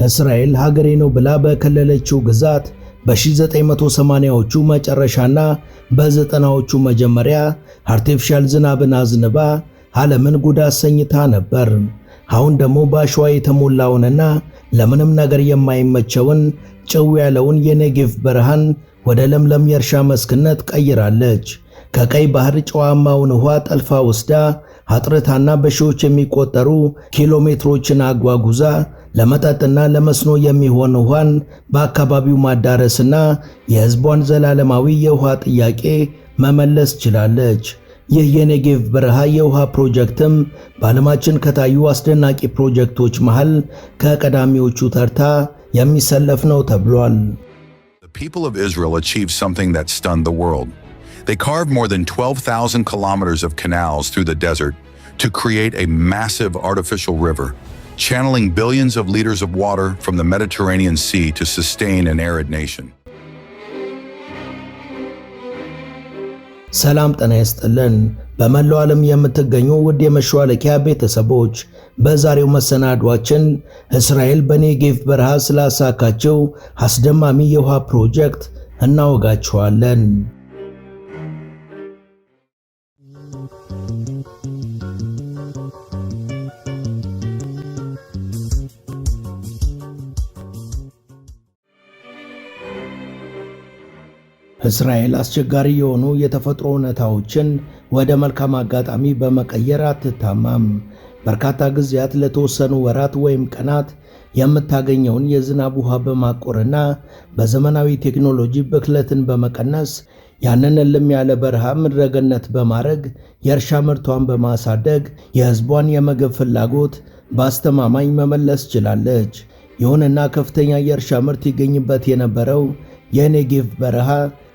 እስራኤል ሀገሬ ነው ብላ በከለለችው ግዛት በ1980ዎቹ መጨረሻና በ90ዎቹ መጀመሪያ አርቲፊሻል ዝናብን አዝንባ ዓለምን ጉድ አሰኝታ ነበር። አሁን ደግሞ በአሸዋ የተሞላውንና ለምንም ነገር የማይመቸውን ጭው ያለውን የኔጌቭ በረሃን ወደ ለምለም የእርሻ መስክነት ቀይራለች። ከቀይ ባህር ጨዋማውን ውሃ ጠልፋ ወስዳ አጥርታና በሺዎች የሚቆጠሩ ኪሎሜትሮችን አጓጉዛ ለመጠጥና ለመስኖ የሚሆን ውሃን በአካባቢው ማዳረስና የሕዝቧን ዘላለማዊ የውሃ ጥያቄ መመለስ ችላለች። ይህ የኔጌቭ በረሃ የውሃ ፕሮጀክትም በዓለማችን ከታዩ አስደናቂ ፕሮጀክቶች መሃል ከቀዳሚዎቹ ተርታ የሚሰለፍ ነው ተብሏል። The people of Israel achieved something that stunned the world. They carved more than 12,000 kilometers of canals through the desert to create a massive artificial river, channeling billions of liters of water from the Mediterranean Sea to sustain an arid nation. ሰላም ጤና ይስጥልን። በመላው ዓለም የምትገኙ ውድ የመሿለኪያ ቤተሰቦች በዛሬው መሰናዷችን እስራኤል በኔጌቭ በረሃ ስላሳካቸው አስደማሚ የውሃ ፕሮጀክት እናወጋችኋለን። እስራኤል አስቸጋሪ የሆኑ የተፈጥሮ ሁኔታዎችን ወደ መልካም አጋጣሚ በመቀየር አትታማም። በርካታ ጊዜያት ለተወሰኑ ወራት ወይም ቀናት የምታገኘውን የዝናብ ውሃ በማቆርና በዘመናዊ ቴክኖሎጂ ብክለትን በመቀነስ ያንን እልም ያለ በረሃ ምድረገነት በማድረግ የእርሻ ምርቷን በማሳደግ የሕዝቧን የምግብ ፍላጎት በአስተማማኝ መመለስ ችላለች። ይሁንና ከፍተኛ የእርሻ ምርት ይገኝበት የነበረው የኔጌቭ በረሃ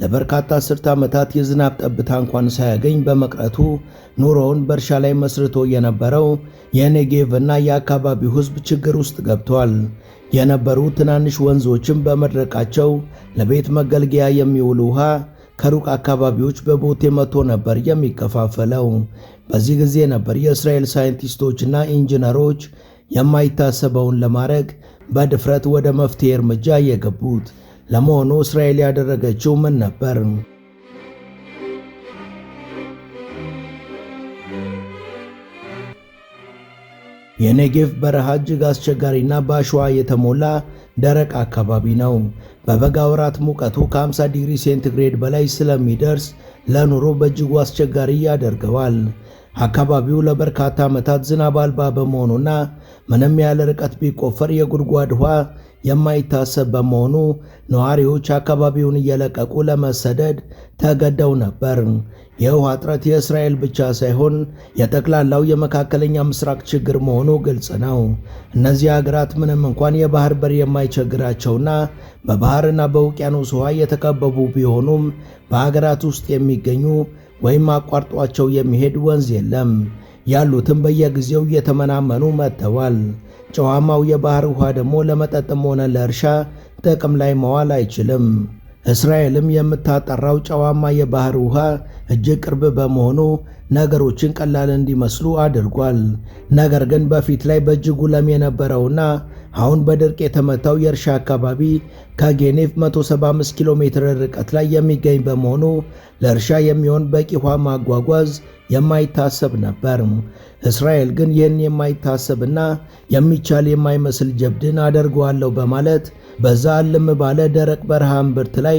ለበርካታ አስርተ ዓመታት የዝናብ ጠብታ እንኳን ሳያገኝ በመቅረቱ ኑሮውን በእርሻ ላይ መስርቶ የነበረው የኔጌቭ እና የአካባቢው ሕዝብ ችግር ውስጥ ገብቷል። የነበሩ ትናንሽ ወንዞችም በመድረቃቸው ለቤት መገልገያ የሚውል ውሃ ከሩቅ አካባቢዎች በቦቴ መጥቶ ነበር የሚከፋፈለው። በዚህ ጊዜ ነበር የእስራኤል ሳይንቲስቶችና ኢንጂነሮች የማይታሰበውን ለማድረግ በድፍረት ወደ መፍትሄ እርምጃ የገቡት። ለመሆኑ እስራኤል ያደረገችው ምን ነበር? የኔጌቭ በረሃ እጅግ አስቸጋሪና በአሸዋ የተሞላ ደረቅ አካባቢ ነው። በበጋ ወራት ሙቀቱ ከ50 ዲግሪ ሴንቲግሬድ በላይ ስለሚደርስ ለኑሮ በእጅጉ አስቸጋሪ ያደርገዋል። አካባቢው ለበርካታ ዓመታት ዝናብ አልባ በመሆኑና ምንም ያለ ርቀት ቢቆፈር የጉድጓድ ውሃ የማይታሰብ በመሆኑ ነዋሪዎች አካባቢውን እየለቀቁ ለመሰደድ ተገደው ነበር። የውሃ እጥረት የእስራኤል ብቻ ሳይሆን የጠቅላላው የመካከለኛ ምስራቅ ችግር መሆኑ ግልጽ ነው። እነዚህ ሀገራት ምንም እንኳን የባህር በር የማይቸግራቸውና በባህርና በውቅያኖስ ውሃ የተከበቡ ቢሆኑም በሀገራት ውስጥ የሚገኙ ወይም አቋርጧቸው የሚሄድ ወንዝ የለም። ያሉትም በየጊዜው እየተመናመኑ መጥተዋል። ጨዋማው የባህር ውሃ ደግሞ ለመጠጥም ሆነ ለእርሻ ጥቅም ላይ መዋል አይችልም። እስራኤልም የምታጠራው ጨዋማ የባህር ውሃ እጅግ ቅርብ በመሆኑ ነገሮችን ቀላል እንዲመስሉ አድርጓል። ነገር ግን በፊት ላይ በእጅጉ ለም የነበረውና አሁን በድርቅ የተመታው የእርሻ አካባቢ ከጌኔቭ 175 ኪሎ ሜትር ርቀት ላይ የሚገኝ በመሆኑ ለእርሻ የሚሆን በቂ ውሃ ማጓጓዝ የማይታሰብ ነበር። እስራኤል ግን ይህን የማይታሰብና የሚቻል የማይመስል ጀብድን አደርገዋለሁ በማለት በዛ እልም ባለ ደረቅ በረሃ እምብርት ላይ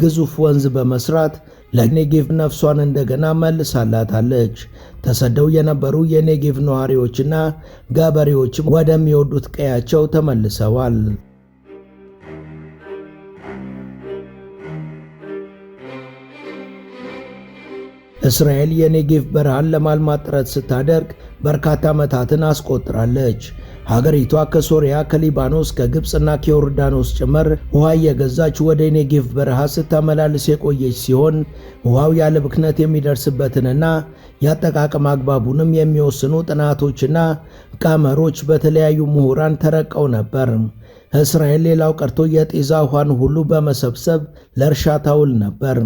ግዙፍ ወንዝ በመስራት ለኔጌቭ ነፍሷን እንደገና መልሳላታለች። ተሰደው የነበሩ የኔጌቭ ነዋሪዎችና ገበሬዎችም ወደሚወዱት ቀያቸው ተመልሰዋል። እስራኤል የኔጌቭ በረሃን ለማልማት ጥረት ስታደርግ በርካታ ዓመታትን አስቆጥራለች። ሀገሪቷ ከሶሪያ፣ ከሊባኖስ፣ ከግብፅና ከዮርዳኖስ ጭምር ውሃ እየገዛች ወደ ኔጌቭ በረሃ ስታመላልስ የቆየች ሲሆን ውሃው ያለ ብክነት የሚደርስበትንና የአጠቃቀም አግባቡንም የሚወስኑ ጥናቶችና ቀመሮች በተለያዩ ምሁራን ተረቀው ነበር። እስራኤል ሌላው ቀርቶ የጤዛ ውሃን ሁሉ በመሰብሰብ ለእርሻ ታውል ነበር።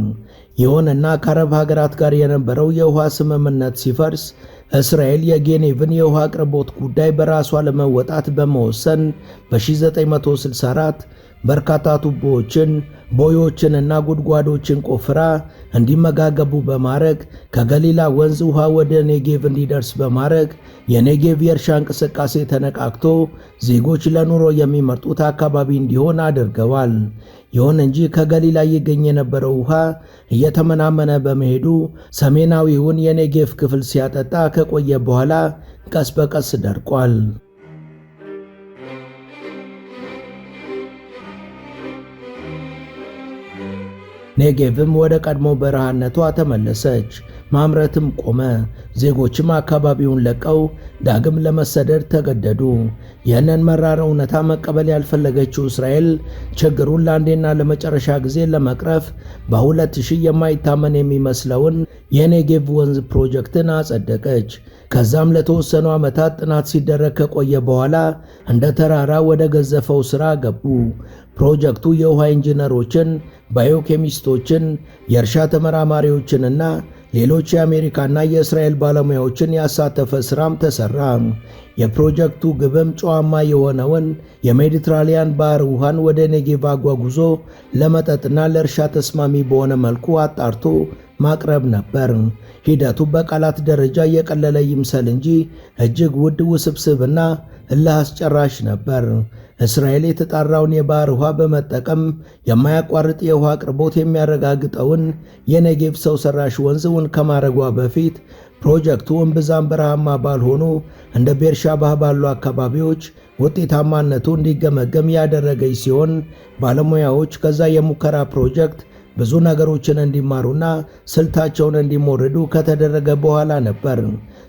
ይሁንና ከአረብ ሀገራት ጋር የነበረው የውሃ ስምምነት ሲፈርስ እስራኤል የኔጌቭን የውሃ አቅርቦት ጉዳይ በራሷ ለመወጣት በመወሰን በ1964 በርካታ ቱቦዎችን፣ ቦዮችንና ጉድጓዶችን ቆፍራ እንዲመጋገቡ በማድረግ ከገሊላ ወንዝ ውሃ ወደ ኔጌቭ እንዲደርስ በማድረግ የኔጌቭ የእርሻ እንቅስቃሴ ተነቃቅቶ ዜጎች ለኑሮ የሚመርጡት አካባቢ እንዲሆን አድርገዋል። ይሁን እንጂ ከገሊላ ይገኝ የነበረው ውሃ እየተመናመነ በመሄዱ ሰሜናዊውን የኔጌቭ ክፍል ሲያጠጣ ከቆየ በኋላ ቀስ በቀስ ደርቋል። ኔጌቭም ወደ ቀድሞ በረሃነቷ ተመለሰች። ማምረትም ቆመ። ዜጎችም አካባቢውን ለቀው ዳግም ለመሰደድ ተገደዱ። ይህንን መራራ እውነታ መቀበል ያልፈለገችው እስራኤል ችግሩን ለአንዴና ለመጨረሻ ጊዜ ለመቅረፍ በ2000 የማይታመን የሚመስለውን የኔጌቭ ወንዝ ፕሮጀክትን አጸደቀች። ከዛም ለተወሰኑ ዓመታት ጥናት ሲደረግ ከቆየ በኋላ እንደ ተራራ ወደ ገዘፈው ሥራ ገቡ። ፕሮጀክቱ የውሃ ኢንጂነሮችን፣ ባዮኬሚስቶችን፣ የእርሻ ተመራማሪዎችንና ሌሎች የአሜሪካና የእስራኤል ባለሙያዎችን ያሳተፈ ሥራም ተሠራ። የፕሮጀክቱ ግብም ጨዋማ የሆነውን የሜዲትራሊያን ባህር ውሃን ወደ ኔጌቭ አጓጉዞ ለመጠጥና ለእርሻ ተስማሚ በሆነ መልኩ አጣርቶ ማቅረብ ነበር። ሂደቱ በቃላት ደረጃ የቀለለ ይምሰል እንጂ እጅግ ውድ፣ ውስብስብና እልህ አስጨራሽ ነበር። እስራኤል የተጣራውን የባህር ውሃ በመጠቀም የማያቋርጥ የውሃ አቅርቦት የሚያረጋግጠውን የኔጌቭ ሰው ሰራሽ ወንዝውን ከማድረጓ በፊት ፕሮጀክቱ እምብዛም በረሃማ ባልሆኑ እንደ ቤርሻባህ ባሉ አካባቢዎች ውጤታማነቱ እንዲገመገም ያደረገች ሲሆን ባለሙያዎች ከዛ የሙከራ ፕሮጀክት ብዙ ነገሮችን እንዲማሩና ስልታቸውን እንዲሞርዱ ከተደረገ በኋላ ነበር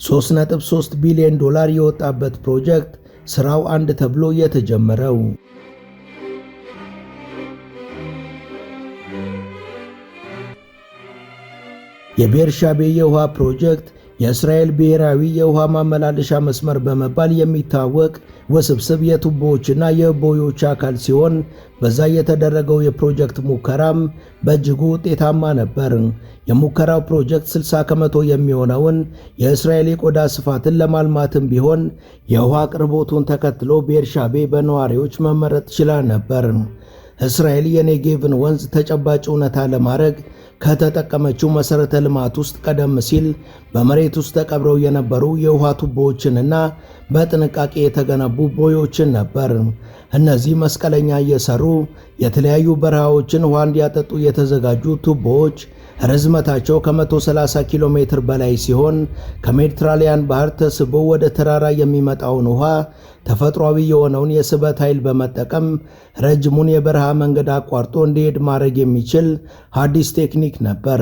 $3.3 ቢሊዮን የወጣበት ፕሮጀክት ስራው አንድ ተብሎ የተጀመረው። የቤርሻቤ የውሃ ፕሮጀክት የእስራኤል ብሔራዊ የውሃ ማመላለሻ መስመር በመባል የሚታወቅ ውስብስብ የቱቦዎችና የቦዮች አካል ሲሆን በዛ የተደረገው የፕሮጀክት ሙከራም በእጅጉ ውጤታማ ነበር። የሙከራው ፕሮጀክት 60 ከመቶ የሚሆነውን የእስራኤል የቆዳ ስፋትን ለማልማትም ቢሆን የውሃ አቅርቦቱን ተከትሎ ቤርሻቤ በነዋሪዎች መመረጥ ችላ ነበር። እስራኤል የኔጌቭን ወንዝ ተጨባጭ እውነታ ለማድረግ ከተጠቀመችው መሠረተ ልማት ውስጥ ቀደም ሲል በመሬት ውስጥ ተቀብረው የነበሩ የውሃ ቱቦዎችንና በጥንቃቄ የተገነቡ ቦዮችን ነበር። እነዚህ መስቀለኛ እየሰሩ የተለያዩ በረሃዎችን ውሃ እንዲያጠጡ የተዘጋጁ ቱቦዎች ርዝመታቸው ከ130 ኪሎ ሜትር በላይ ሲሆን ከሜዲትራሊያን ባህር ተስቦ ወደ ተራራ የሚመጣውን ውሃ ተፈጥሯዊ የሆነውን የስበት ኃይል በመጠቀም ረጅሙን የበረሃ መንገድ አቋርጦ እንዲሄድ ማድረግ የሚችል አዲስ ቴክኒክ ነበር።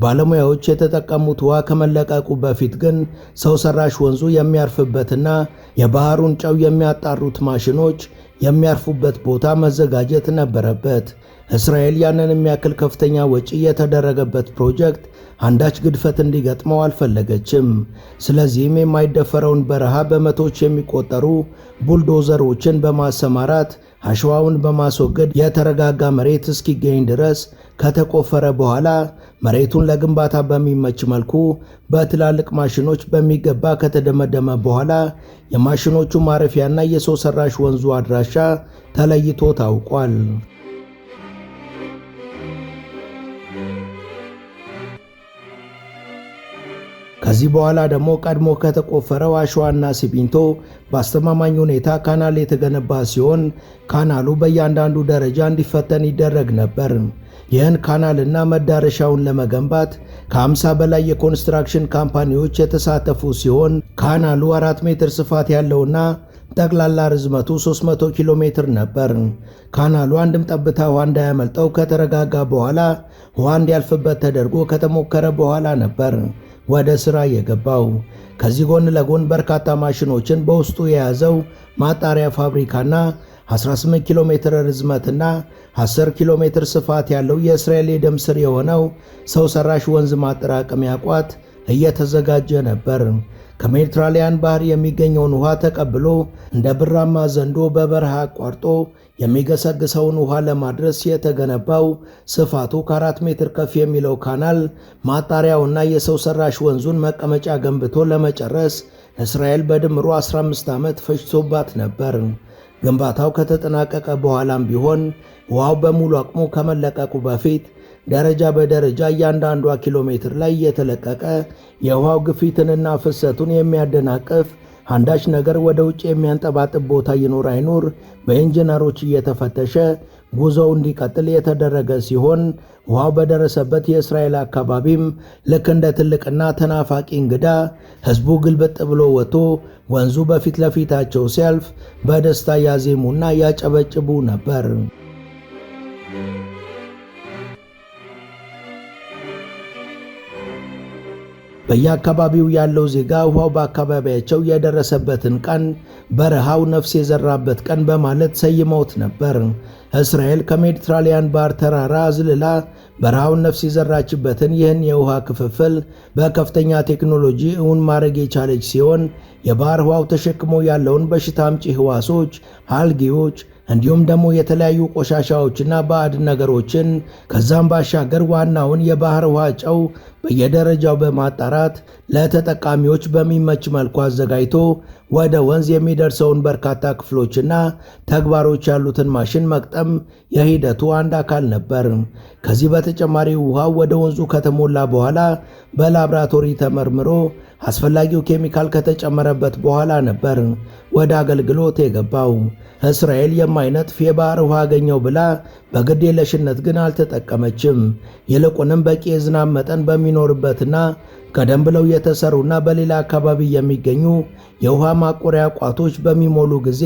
ባለሙያዎች የተጠቀሙት ውሃ ከመለቀቁ በፊት ግን ሰው ሰራሽ ወንዙ የሚያርፍበትና የባህሩን ጨው የሚያጣሩት ማሽኖች የሚያርፉበት ቦታ መዘጋጀት ነበረበት። እስራኤል ያንን የሚያክል ከፍተኛ ወጪ የተደረገበት ፕሮጀክት አንዳች ግድፈት እንዲገጥመው አልፈለገችም። ስለዚህም የማይደፈረውን በረሃ በመቶዎች የሚቆጠሩ ቡልዶዘሮችን በማሰማራት አሸዋውን በማስወገድ የተረጋጋ መሬት እስኪገኝ ድረስ ከተቆፈረ በኋላ መሬቱን ለግንባታ በሚመች መልኩ በትላልቅ ማሽኖች በሚገባ ከተደመደመ በኋላ የማሽኖቹ ማረፊያና የሰው ሰራሽ ወንዙ አድራሻ ተለይቶ ታውቋል። ከዚህ በኋላ ደግሞ ቀድሞ ከተቆፈረው አሸዋና ሲሚንቶ በአስተማማኝ ሁኔታ ካናል የተገነባ ሲሆን ካናሉ በእያንዳንዱ ደረጃ እንዲፈተን ይደረግ ነበር። ይህን ካናልና መዳረሻውን ለመገንባት ከ50 በላይ የኮንስትራክሽን ካምፓኒዎች የተሳተፉ ሲሆን ካናሉ 4 ሜትር ስፋት ያለውና ጠቅላላ ርዝመቱ 300 ኪሎ ሜትር ነበር። ካናሉ አንድም ጠብታ ውሃ እንዳያመልጠው ከተረጋጋ በኋላ ውሃ እንዲያልፍበት ተደርጎ ከተሞከረ በኋላ ነበር ወደ ሥራ የገባው። ከዚህ ጎን ለጎን በርካታ ማሽኖችን በውስጡ የያዘው ማጣሪያ ፋብሪካና 18 ኪሎ ሜትር ርዝመትና 10 ኪሎ ሜትር ስፋት ያለው የእስራኤል የደም ስር የሆነው ሰው ሰራሽ ወንዝ ማጠራቀሚያ ቋት እየተዘጋጀ ነበር። ከሜዲትራሊያን ባህር የሚገኘውን ውሃ ተቀብሎ እንደ ብራማ ዘንዶ በበረሃ አቋርጦ የሚገሰግሰውን ውሃ ለማድረስ የተገነባው ስፋቱ ከ4 ሜትር ከፍ የሚለው ካናል ማጣሪያውና የሰው ሰራሽ ወንዙን መቀመጫ ገንብቶ ለመጨረስ እስራኤል በድምሩ 15 ዓመት ፈጅቶባት ነበር። ግንባታው ከተጠናቀቀ በኋላም ቢሆን ውሃው በሙሉ አቅሙ ከመለቀቁ በፊት ደረጃ በደረጃ እያንዳንዷ ኪሎ ሜትር ላይ የተለቀቀ የውሃው ግፊትንና ፍሰቱን የሚያደናቅፍ አንዳች ነገር ወደ ውጭ የሚያንጠባጥብ ቦታ ይኖር አይኖር በኢንጂነሮች እየተፈተሸ ጉዞው እንዲቀጥል የተደረገ ሲሆን ውሃው በደረሰበት የእስራኤል አካባቢም ልክ እንደ ትልቅና ተናፋቂ እንግዳ ሕዝቡ ግልብጥ ብሎ ወጥቶ ወንዙ በፊት ለፊታቸው ሲያልፍ በደስታ ያዜሙና ያጨበጭቡ ነበር። በየአካባቢው ያለው ዜጋ ውሃው በአካባቢያቸው የደረሰበትን ቀን በረሃው ነፍስ የዘራበት ቀን በማለት ሰይመውት ነበር። እስራኤል ከሜዲትራሊያን ባህር ተራራ አዝልላ በረሃውን ነፍስ የዘራችበትን ይህን የውሃ ክፍፍል በከፍተኛ ቴክኖሎጂ እውን ማድረግ የቻለች ሲሆን የባህር ውሃው ተሸክሞ ያለውን በሽታ አምጪ ህዋሶች፣ አልጌዎች እንዲሁም ደግሞ የተለያዩ ቆሻሻዎችና ባዕድ ነገሮችን ከዛም ባሻገር ዋናውን የባህር ውሃ ጨው በየደረጃው በማጣራት ለተጠቃሚዎች በሚመች መልኩ አዘጋጅቶ ወደ ወንዝ የሚደርሰውን በርካታ ክፍሎችና ተግባሮች ያሉትን ማሽን መቅጠም የሂደቱ አንድ አካል ነበር። ከዚህ በተጨማሪ ውሃው ወደ ወንዙ ከተሞላ በኋላ በላብራቶሪ ተመርምሮ አስፈላጊው ኬሚካል ከተጨመረበት በኋላ ነበር ወደ አገልግሎት የገባው። እስራኤል የማይነጥፍ የባህር ውሃ አገኘው ብላ በግዴለሽነት ግን አልተጠቀመችም። ይልቁንም በቂ የዝናብ መጠን በሚኖርበትና ቀደም ብለው የተሰሩና በሌላ አካባቢ የሚገኙ የውሃ ማቆሪያ ቋቶች በሚሞሉ ጊዜ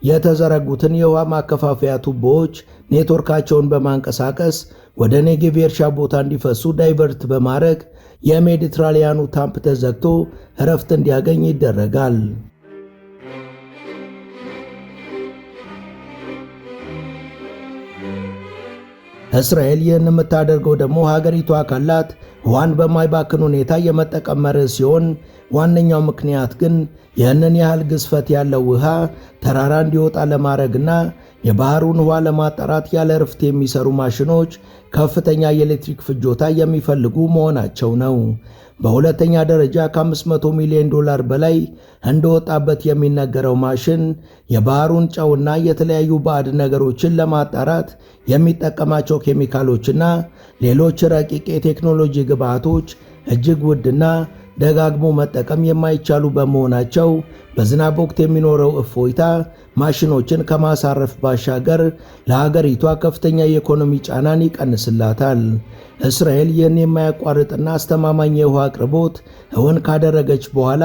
የተዘረጉትን የውሃ ማከፋፈያ ቱቦዎች ኔትወርካቸውን በማንቀሳቀስ ወደ ኔጌቭ የእርሻ ቦታ እንዲፈሱ ዳይቨርት በማድረግ የሜዲትራሊያኑ ታምፕ ተዘግቶ እረፍት እንዲያገኝ ይደረጋል። እስራኤል ይህን የምታደርገው ደግሞ ሀገሪቷ ካላት ውሃን በማይባክን ሁኔታ የመጠቀም መርህ ሲሆን ዋነኛው ምክንያት ግን ይህንን ያህል ግዝፈት ያለው ውሃ ተራራ እንዲወጣ ለማድረግና የባህሩን ውሃ ለማጣራት ያለ እረፍት የሚሰሩ ማሽኖች ከፍተኛ የኤሌክትሪክ ፍጆታ የሚፈልጉ መሆናቸው ነው። በሁለተኛ ደረጃ ከ500 ሚሊዮን ዶላር በላይ እንደወጣበት የሚነገረው ማሽን የባህሩን ጨውና የተለያዩ ባዕድ ነገሮችን ለማጣራት የሚጠቀማቸው ኬሚካሎችና ሌሎች ረቂቅ የቴክኖሎጂ ግብዓቶች እጅግ ውድና ደጋግሞ መጠቀም የማይቻሉ በመሆናቸው በዝናብ ወቅት የሚኖረው እፎይታ ማሽኖችን ከማሳረፍ ባሻገር ለሀገሪቷ ከፍተኛ የኢኮኖሚ ጫናን ይቀንስላታል። እስራኤል ይህን የማያቋርጥና አስተማማኝ የውሃ አቅርቦት እውን ካደረገች በኋላ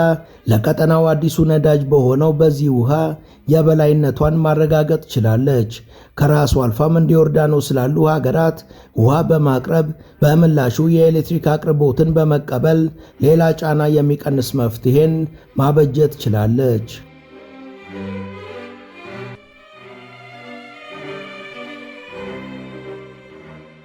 ለቀጠናው አዲሱ ነዳጅ በሆነው በዚህ ውሃ የበላይነቷን ማረጋገጥ ችላለች። ከራሱ አልፋም እንደ ዮርዳኖስ ስላሉ ሀገራት ውሃ በማቅረብ በምላሹ የኤሌክትሪክ አቅርቦትን በመቀበል ሌላ ጫና የሚቀንስ መፍትሄን ማበጀት ችላለች።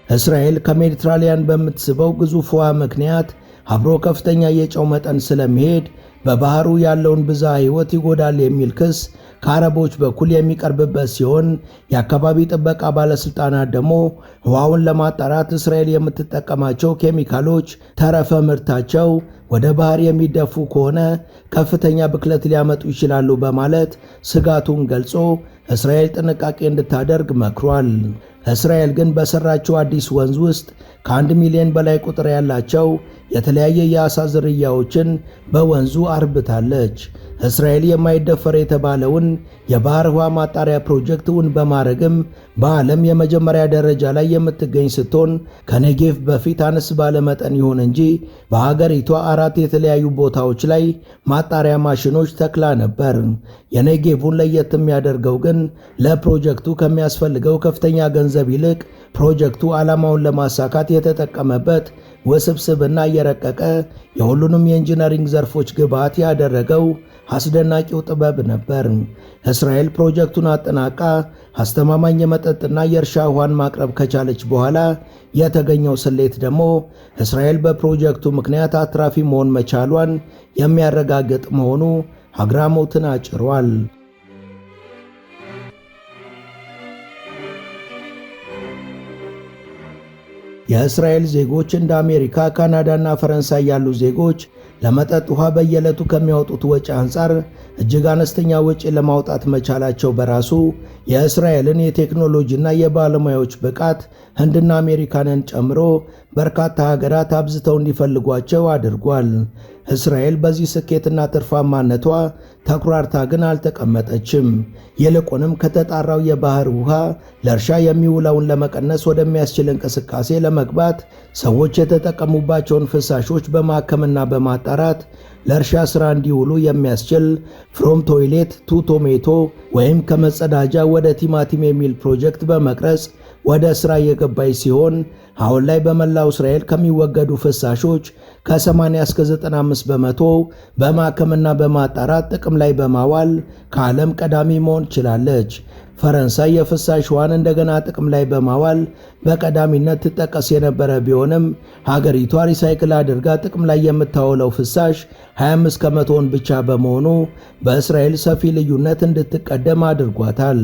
እስራኤል ከሜዲትራሊያን በምትስበው ግዙፍ ውሃ ምክንያት አብሮ ከፍተኛ የጨው መጠን ስለሚሄድ በባህሩ ያለውን ብዝሃ ሕይወት ይጎዳል የሚል ክስ ከአረቦች በኩል የሚቀርብበት ሲሆን የአካባቢ ጥበቃ ባለስልጣናት ደግሞ ውሃውን ለማጣራት እስራኤል የምትጠቀማቸው ኬሚካሎች ተረፈ ምርታቸው ወደ ባህር የሚደፉ ከሆነ ከፍተኛ ብክለት ሊያመጡ ይችላሉ በማለት ስጋቱን ገልጾ እስራኤል ጥንቃቄ እንድታደርግ መክሯል። እስራኤል ግን በሰራችው አዲስ ወንዝ ውስጥ ከ1 ሚሊዮን በላይ ቁጥር ያላቸው የተለያየ የዓሣ ዝርያዎችን በወንዙ አርብታለች። እስራኤል የማይደፈር የተባለውን የባህር ውሃ ማጣሪያ ፕሮጀክት እውን በማድረግም በዓለም የመጀመሪያ ደረጃ ላይ የምትገኝ ስትሆን ከኔጌቭ በፊት አነስ ባለ መጠን ይሁን እንጂ በሀገሪቷ 4 የተለያዩ ቦታዎች ላይ ማጣሪያ ማሽኖች ተክላ ነበር። የኔጌቭን ለየት የሚያደርገው ግን ለፕሮጀክቱ ከሚያስፈልገው ከፍተኛ ገንዘብ ይልቅ ፕሮጀክቱ ዓላማውን ለማሳካት የተጠቀመበት ውስብስብና የረቀቀ የሁሉንም የኢንጂነሪንግ ዘርፎች ግብዓት ያደረገው አስደናቂው ጥበብ ነበር። እስራኤል ፕሮጀክቱን አጠናቃ አስተማማኝ የመጠጥና የእርሻ ውሃን ማቅረብ ከቻለች በኋላ የተገኘው ስሌት ደግሞ እስራኤል በፕሮጀክቱ ምክንያት አትራፊ መሆን መቻሏን የሚያረጋግጥ መሆኑ አግራሞትን አጭሯል። የእስራኤል ዜጎች እንደ አሜሪካ፣ ካናዳና ፈረንሳይ ያሉ ዜጎች ለመጠጥ ውሃ በየዕለቱ ከሚያወጡት ወጪ አንጻር እጅግ አነስተኛ ወጪ ለማውጣት መቻላቸው በራሱ የእስራኤልን የቴክኖሎጂና የባለሙያዎች ብቃት ህንድና አሜሪካንን ጨምሮ በርካታ ሀገራት አብዝተው እንዲፈልጓቸው አድርጓል። እስራኤል በዚህ ስኬትና ትርፋማነቷ ተኩራርታ ግን አልተቀመጠችም። ይልቁንም ከተጣራው የባህር ውሃ ለእርሻ የሚውለውን ለመቀነስ ወደሚያስችል እንቅስቃሴ ለመግባት ሰዎች የተጠቀሙባቸውን ፍሳሾች በማከምና በማጣራት ለእርሻ ሥራ እንዲውሉ የሚያስችል ፍሮም ቶይሌት ቱ ቶሜቶ ወይም ከመጸዳጃ ወደ ቲማቲም የሚል ፕሮጀክት በመቅረጽ ወደ ሥራ የገባች ሲሆን አሁን ላይ በመላው እስራኤል ከሚወገዱ ፍሳሾች ከ80 እስከ 95 በመቶ በማከምና በማጣራት ጥቅም ላይ በማዋል ከዓለም ቀዳሚ መሆን ችላለች። ፈረንሳይ የፍሳሽ ውሃን እንደገና ጥቅም ላይ በማዋል በቀዳሚነት ትጠቀስ የነበረ ቢሆንም ሀገሪቷ ሪሳይክል አድርጋ ጥቅም ላይ የምታውለው ፍሳሽ 25 ከመቶውን ብቻ በመሆኑ በእስራኤል ሰፊ ልዩነት እንድትቀደም አድርጓታል።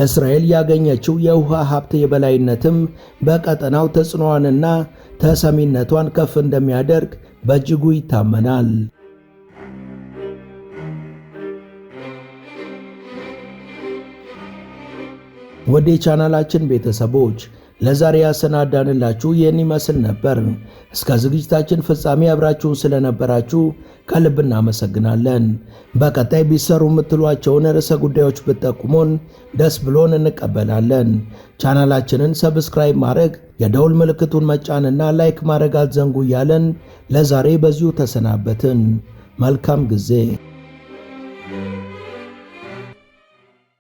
እስራኤል ያገኘችው የውሃ ሀብት የበላይነትም በቀጠናው ተጽዕኖዋንና ተሰሚነቷን ከፍ እንደሚያደርግ በእጅጉ ይታመናል። ወደ ቻናላችን ቤተሰቦች ለዛሬ ያሰናዳንላችሁ ይህን ይመስል ነበር። እስከ ዝግጅታችን ፍጻሜ አብራችሁን ስለነበራችሁ ከልብ እናመሰግናለን። በቀጣይ ቢሰሩ የምትሏቸውን ርዕሰ ጉዳዮች ብትጠቁሙን ደስ ብሎን እንቀበላለን። ቻናላችንን ሰብስክራይብ ማድረግ፣ የደውል ምልክቱን መጫንና ላይክ ማድረግ አትዘንጉ እያለን ለዛሬ በዚሁ ተሰናበትን። መልካም ጊዜ።